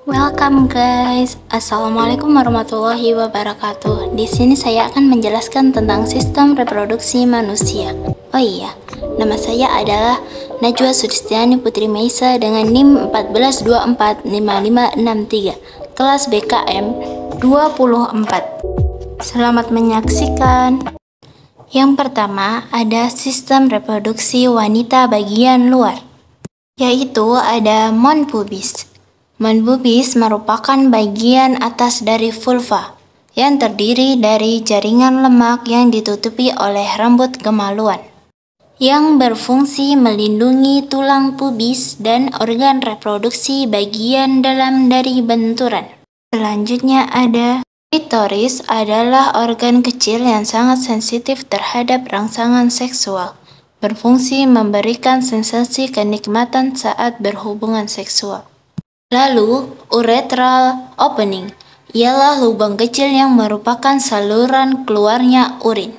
Welcome guys. Assalamualaikum warahmatullahi wabarakatuh. Di sini saya akan menjelaskan tentang sistem reproduksi manusia. Oh iya, nama saya adalah Najwa Sudistiani Putri Meisa dengan NIM 14245563, kelas BKM 24. Selamat menyaksikan. Yang pertama ada sistem reproduksi wanita bagian luar, yaitu ada mons pubis. Mons pubis merupakan bagian atas dari vulva yang terdiri dari jaringan lemak yang ditutupi oleh rambut kemaluan, yang berfungsi melindungi tulang pubis dan organ reproduksi bagian dalam dari benturan. Selanjutnya ada klitoris, adalah organ kecil yang sangat sensitif terhadap rangsangan seksual, berfungsi memberikan sensasi kenikmatan saat berhubungan seksual. Lalu, urethral opening ialah lubang kecil yang merupakan saluran keluarnya urin,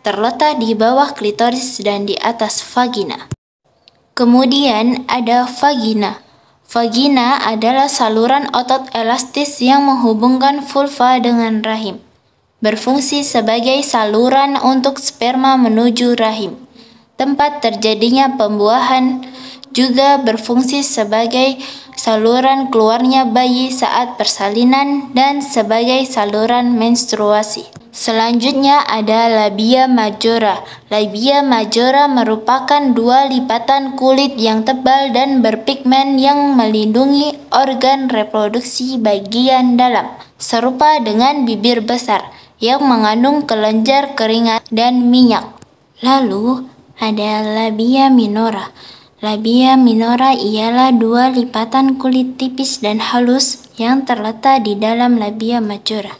terletak di bawah klitoris dan di atas vagina. Kemudian ada vagina. Vagina adalah saluran otot elastis yang menghubungkan vulva dengan rahim, berfungsi sebagai saluran untuk sperma menuju rahim, tempat terjadinya pembuahan, juga berfungsi sebagai saluran keluarnya bayi saat persalinan dan sebagai saluran menstruasi. Selanjutnya ada labia majora. Labia majora merupakan dua lipatan kulit yang tebal dan berpigmen yang melindungi organ reproduksi bagian dalam, serupa dengan bibir besar yang mengandung kelenjar keringat dan minyak. Lalu ada labia minora. Labia minora ialah dua lipatan kulit tipis dan halus yang terletak di dalam labia majora.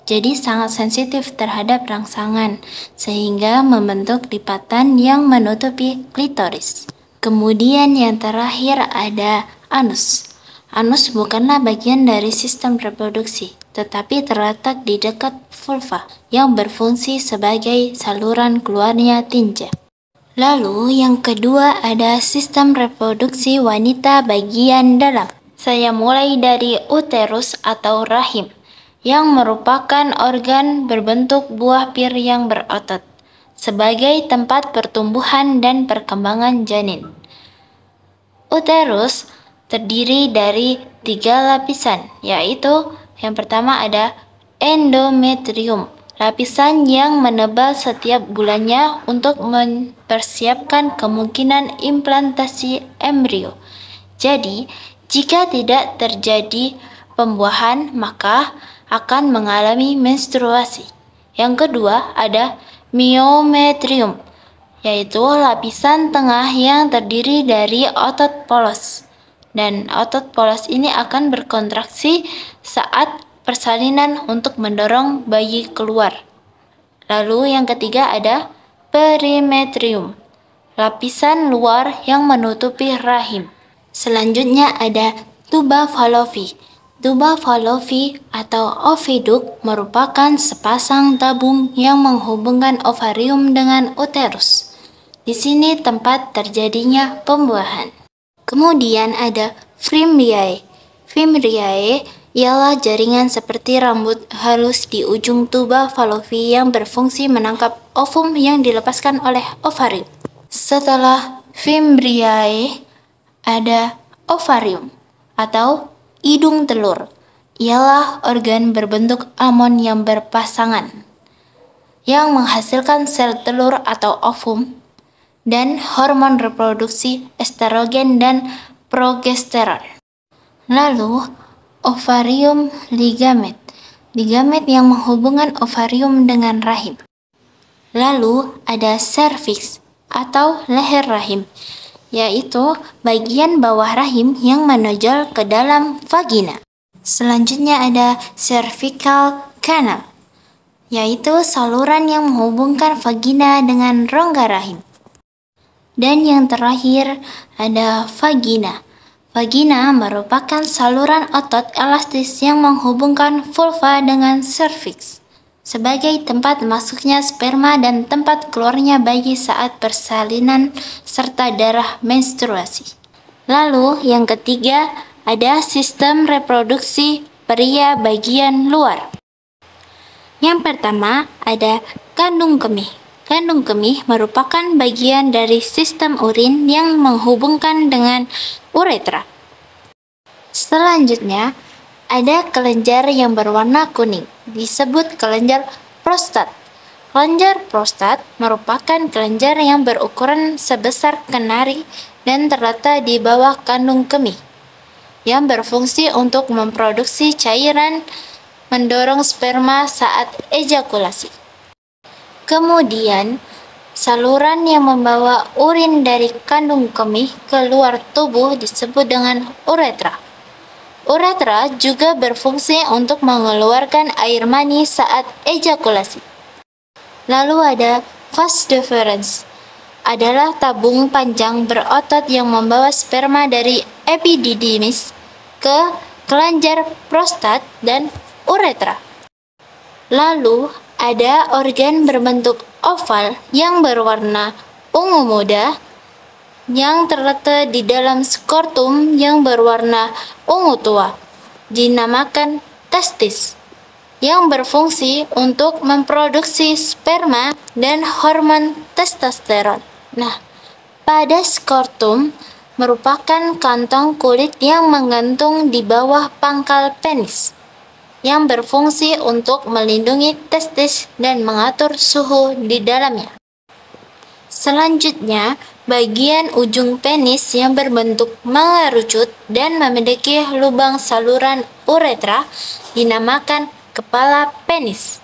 Jadi sangat sensitif terhadap rangsangan, sehingga membentuk lipatan yang menutupi klitoris. Kemudian yang terakhir ada anus. Anus bukanlah bagian dari sistem reproduksi, tetapi terletak di dekat vulva yang berfungsi sebagai saluran keluarnya tinja. Lalu yang kedua ada sistem reproduksi wanita bagian dalam. Saya mulai dari uterus atau rahim, yang merupakan organ berbentuk buah pir yang berotot, sebagai tempat pertumbuhan dan perkembangan janin. Uterus terdiri dari 3 lapisan, yaitu yang pertama ada endometrium, lapisan yang menebal setiap bulannya untuk mempersiapkan kemungkinan implantasi embrio. Jadi, jika tidak terjadi pembuahan, maka akan mengalami menstruasi. Yang kedua ada myometrium, yaitu lapisan tengah yang terdiri dari otot polos. Dan otot polos ini akan berkontraksi saat persalinan untuk mendorong bayi keluar. Lalu yang ketiga ada perimetrium, lapisan luar yang menutupi rahim. Selanjutnya ada tuba fallopi. Tuba fallopi atau oviduct merupakan sepasang tabung yang menghubungkan ovarium dengan uterus. Di sini tempat terjadinya pembuahan. Kemudian ada fimbriae. Fimbriae ialah jaringan seperti rambut halus di ujung tuba fallopi yang berfungsi menangkap ovum yang dilepaskan oleh ovarium. Setelah fimbriae ada ovarium atau hidung telur. Ialah organ berbentuk almond yang berpasangan, yang menghasilkan sel telur atau ovum dan hormon reproduksi estrogen dan progesteron. Lalu ovarium ligamet. Ligamet yang menghubungkan ovarium dengan rahim. Lalu ada serviks atau leher rahim, yaitu bagian bawah rahim yang menonjol ke dalam vagina. Selanjutnya ada cervical canal, yaitu saluran yang menghubungkan vagina dengan rongga rahim. Dan yang terakhir ada vagina. Vagina merupakan saluran otot elastis yang menghubungkan vulva dengan serviks, sebagai tempat masuknya sperma dan tempat keluarnya bayi saat persalinan serta darah menstruasi. Lalu yang ketiga ada sistem reproduksi pria bagian luar. Yang pertama ada kandung kemih. Kandung kemih merupakan bagian dari sistem urin yang menghubungkan dengan uretra. Selanjutnya, ada kelenjar yang berwarna kuning, disebut kelenjar prostat. Kelenjar prostat merupakan kelenjar yang berukuran sebesar kenari dan terletak di bawah kandung kemih, yang berfungsi untuk memproduksi cairan mendorong sperma saat ejakulasi. Kemudian, saluran yang membawa urin dari kandung kemih ke luar tubuh disebut dengan uretra. Uretra juga berfungsi untuk mengeluarkan air mani saat ejakulasi. Lalu ada vas deferens, adalah tabung panjang berotot yang membawa sperma dari epididymis ke kelenjar prostat dan uretra. Lalu ada organ berbentuk oval yang berwarna ungu muda yang terletak di dalam skrotum yang berwarna ungu tua, dinamakan testis, yang berfungsi untuk memproduksi sperma dan hormon testosteron. Nah, pada skrotum merupakan kantong kulit yang menggantung di bawah pangkal penis, yang berfungsi untuk melindungi testis dan mengatur suhu di dalamnya. Selanjutnya, bagian ujung penis yang berbentuk mengerucut dan memiliki lubang saluran uretra dinamakan kepala penis.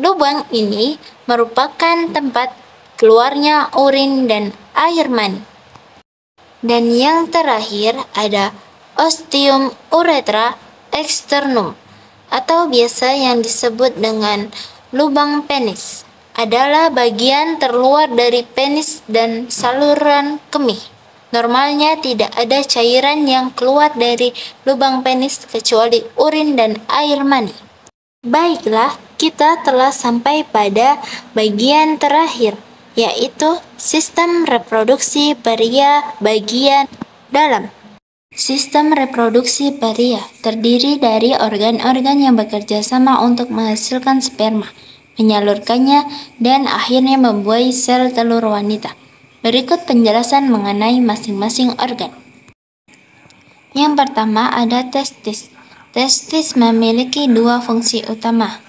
Lubang ini merupakan tempat keluarnya urin dan air mani. Dan yang terakhir ada ostium uretra externum, atau biasa yang disebut dengan lubang penis, adalah bagian terluar dari penis dan saluran kemih. Normalnya tidak ada cairan yang keluar dari lubang penis kecuali urin dan air mani. Baiklah, kita telah sampai pada bagian terakhir, yaitu sistem reproduksi pria bagian dalam. Sistem reproduksi pria terdiri dari organ-organ yang bekerja sama untuk menghasilkan sperma, menyalurkannya, dan akhirnya membuahi sel telur wanita. Berikut penjelasan mengenai masing-masing organ. Yang pertama ada testis. Testis memiliki dua fungsi utama,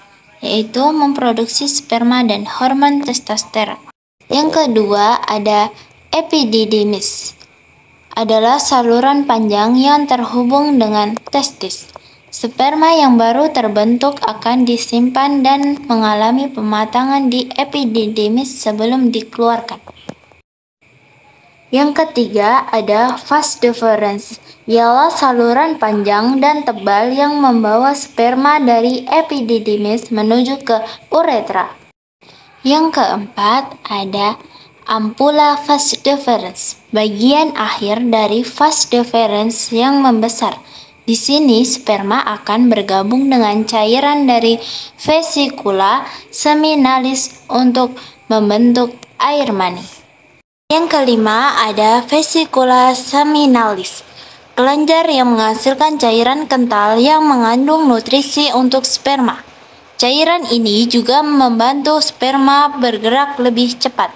yaitu memproduksi sperma dan hormon testosteron. Yang kedua ada epididymis, adalah saluran panjang yang terhubung dengan testis. Sperma yang baru terbentuk akan disimpan dan mengalami pematangan di epididymis sebelum dikeluarkan. Yang ketiga ada vas deferens, ialah saluran panjang dan tebal yang membawa sperma dari epididymis menuju ke uretra. Yang keempat ada ampula vas deferens, bagian akhir dari vas deferens yang membesar. Di sini sperma akan bergabung dengan cairan dari vesikula seminalis untuk membentuk air mani. Yang kelima ada vesikula seminalis, kelenjar yang menghasilkan cairan kental yang mengandung nutrisi untuk sperma. Cairan ini juga membantu sperma bergerak lebih cepat.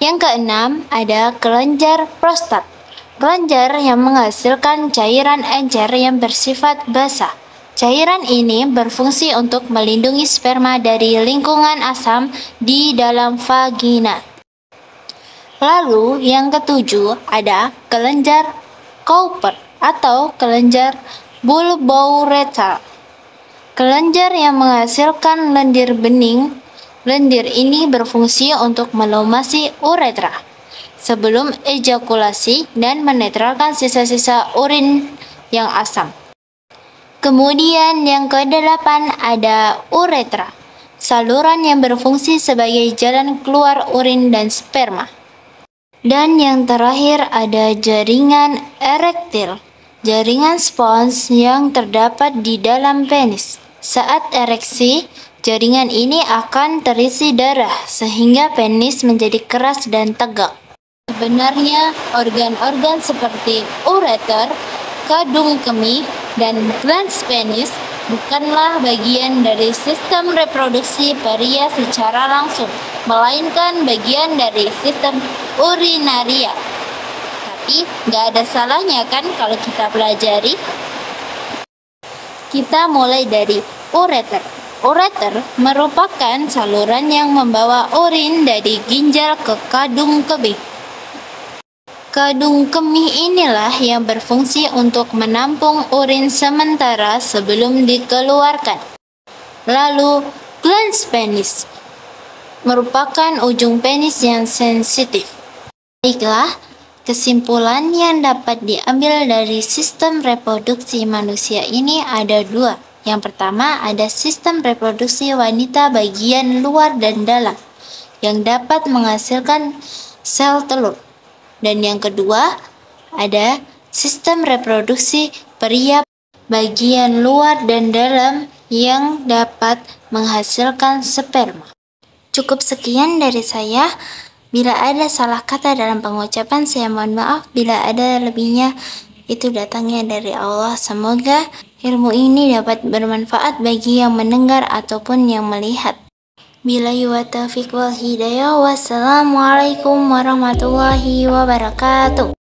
Yang keenam ada kelenjar prostat, kelenjar yang menghasilkan cairan encer yang bersifat basah. Cairan ini berfungsi untuk melindungi sperma dari lingkungan asam di dalam vagina. Lalu yang ketujuh ada kelenjar Cowper atau kelenjar bulbouretal, kelenjar yang menghasilkan lendir bening. Lendir ini berfungsi untuk melumasi uretra sebelum ejakulasi dan menetralkan sisa-sisa urin yang asam. Kemudian yang kedelapan ada uretra, saluran yang berfungsi sebagai jalan keluar urin dan sperma. Dan yang terakhir ada jaringan erektil, jaringan spons yang terdapat di dalam penis. Saat ereksi, jaringan ini akan terisi darah sehingga penis menjadi keras dan tegak. Sebenarnya, organ-organ seperti ureter, kadung kemih, dan glans penis bukanlah bagian dari sistem reproduksi pria secara langsung, melainkan bagian dari sistem urinaria. Tapi, nggak ada salahnya kan kalau kita pelajari? Kita mulai dari ureter. Ureter merupakan saluran yang membawa urin dari ginjal ke kadung kemih. Kadung kemih inilah yang berfungsi untuk menampung urin sementara sebelum dikeluarkan. Lalu, glans penis merupakan ujung penis yang sensitif. Baiklah, kesimpulan yang dapat diambil dari sistem reproduksi manusia ini ada dua. Yang pertama, ada sistem reproduksi wanita bagian luar dan dalam yang dapat menghasilkan sel telur. Dan yang kedua, ada sistem reproduksi pria bagian luar dan dalam yang dapat menghasilkan sperma. Cukup sekian dari saya. Bila ada salah kata dalam pengucapan, saya mohon maaf. Bila ada lebihnya, itu datangnya dari Allah. Semoga ilmu ini dapat bermanfaat bagi yang mendengar ataupun yang melihat. Billahi wa taufiq wal hidayah. Wassalamualaikum warahmatullahi wabarakatuh.